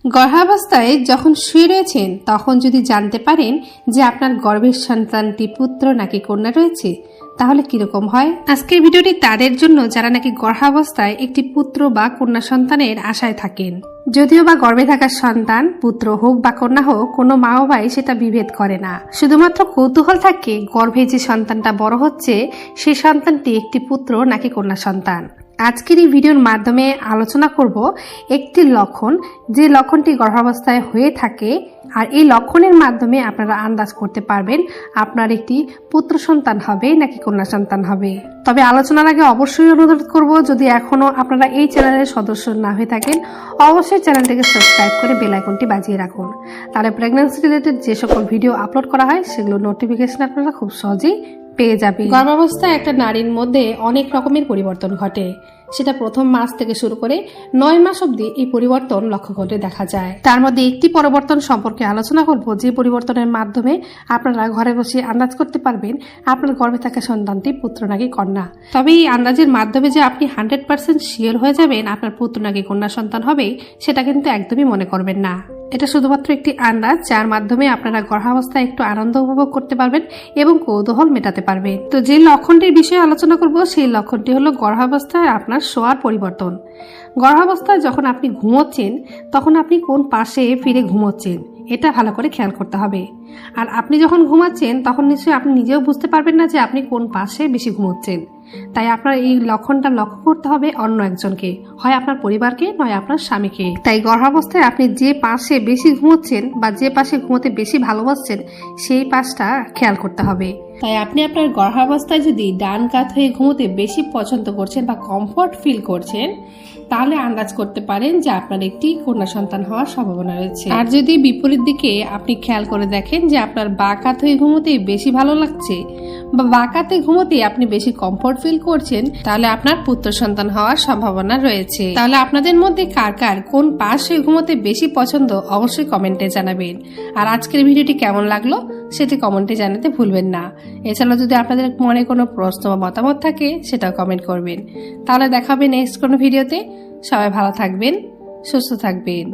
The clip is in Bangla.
গর্ভাবস্থায় যখন শুয়ে রয়েছেন তখন যদি জানতে পারেন যে আপনার গর্ভের সন্তানটি পুত্র নাকি কন্যা রয়েছে, তাহলে কিরকম হয়? আজকের ভিডিওটি তাদের জন্য যারা নাকি গর্ভাবস্থায় একটি পুত্র বা কন্যা সন্তানের আশায় থাকেন। যদিও বা গর্ভে থাকা সন্তান পুত্র হোক বা কন্যা হোক, কোনো মা ও ভাই সেটা বিভেদ করে না, শুধুমাত্র কৌতূহল থাকে গর্ভে যে সন্তানটা বড় হচ্ছে সেই সন্তানটি একটি পুত্র নাকি কন্যা সন্তান। আজকের এই ভিডিওর মাধ্যমে আলোচনা করব একটি লক্ষণ, যে লক্ষণটি গর্ভাবস্থায় হয়ে থাকে, আর এই লক্ষণের মাধ্যমে আপনারা আন্দাজ করতে পারবেন আপনার একটি পুত্র সন্তান হবে নাকি কন্যা সন্তান হবে। তবে আলোচনার আগে অবশ্যই অনুরোধ করব, যদি এখনো আপনারা এই চ্যানেলের সদস্য না হয়ে থাকেন অবশ্যই চ্যানেলটিকে সাবস্ক্রাইব করে বেল আইকনটি বাজিয়ে রাখুন, তাহলে প্রেগন্যান্সি রিলেটেড যে সকল ভিডিও আপলোড করা হয় সেগুলোর নোটিফিকেশন আপনারা খুব সহজেই পেয়ে যাবে। গর্ভাবস্থায় একটা নারীর মধ্যে অনেক রকমের পরিবর্তন ঘটে, সেটা প্রথম মাস থেকে শুরু করে 9 মাস অবধি এই পরিবর্তন লক্ষ্য করে দেখা যায়। তার মধ্যে একটি পরিবর্তন সম্পর্কে আলোচনা করব, যে পরিবর্তনের মাধ্যমে আপনারা ঘরে বসে আন্দাজ করতে পারবেন আপনার গর্ভে থাকা সন্তানটি পুত্র নাকি কন্যা। তবে এই আন্দাজের মাধ্যমে যে আপনি 100% শিওর হয়ে যাবেন আপনার পুত্র নাকি কন্যা সন্তান হবে, সেটা কিন্তু একদমই মনে করবেন না। এটা শুধুমাত্র একটি আন্দাজ, যার মাধ্যমে আপনারা গর্ভাবস্থায় একটু আনন্দ উপভোগ করতে পারবেন এবং কৌতূহল মেটাতে পারবেন। তো যে লক্ষণটির বিষয়ে আলোচনা করব সেই লক্ষণটি হলো গর্ভাবস্থায় আপনার শোয়ার পরিবর্তন। গর্ভাবস্থায় যখন আপনি ঘুমোচ্ছেন তখন আপনি কোন পাশে ফিরে ঘুমোচ্ছেন এটা ভালো করে খেয়াল করতে হবে। আর আপনি যখন ঘুমাচ্ছেন তখন নিশ্চয়ই আপনি নিজেও বুঝতে পারবেন না যে আপনি কোন পাশে বেশি ঘুমোচ্ছেন। তাই আপনার এই লক্ষণটা লক্ষ্য করতে হবে অন্য একজনকে, হয় আপনার পরিবারকে নয় আপনার স্বামীকে। তাই গর্ভাবস্থায় আপনি যে পাশে বেশি ঘুমোচ্ছেন বা যে পাশে ঘুমোতে বেশি ভালোবাসছেন সেই পাশটা খেয়াল করতে হবে। তাই আপনি আপনার গর্ভাবস্থায় যদি ডান কাত হয়ে ঘুমোতে বেশি পছন্দ করছেন বা কমফর্ট ফিল করছেন, তাহলে আন্দাজ করতে পারেন যে আপনার একটি কন্যা সন্তান হওয়ার সম্ভাবনা রয়েছে। আর যদি বিপরীত দিকে আপনি খেয়াল করে দেখেন যে আপনার বাঁ কাত হয়ে ঘুমোতে বেশি ভালো লাগছে বা বাঁ কাতে ঘুমোতে আপনি বেশি কমফর্ট ফিল করছেন, তাহলে আপনার পুত্র সন্তান হওয়ার সম্ভাবনা রয়েছে। তাহলে আপনাদের মধ্যে কার কার কোন পাশ হয়ে ঘুমোতে বেশি পছন্দ অবশ্যই কমেন্টে জানাবেন। আর আজকের ভিডিওটি কেমন লাগলো সেটি কমেন্টে জানাতে ভুলবেন না। এছাড়াও যদি আপনাদের মনে কোনো প্রশ্ন বা মতামত থাকে সেটাও কমেন্ট করবেন। তাহলে দেখা হবে নেক্সট কোনো ভিডিওতে। সবাই ভালো থাকবেন, সুস্থ থাকবেন।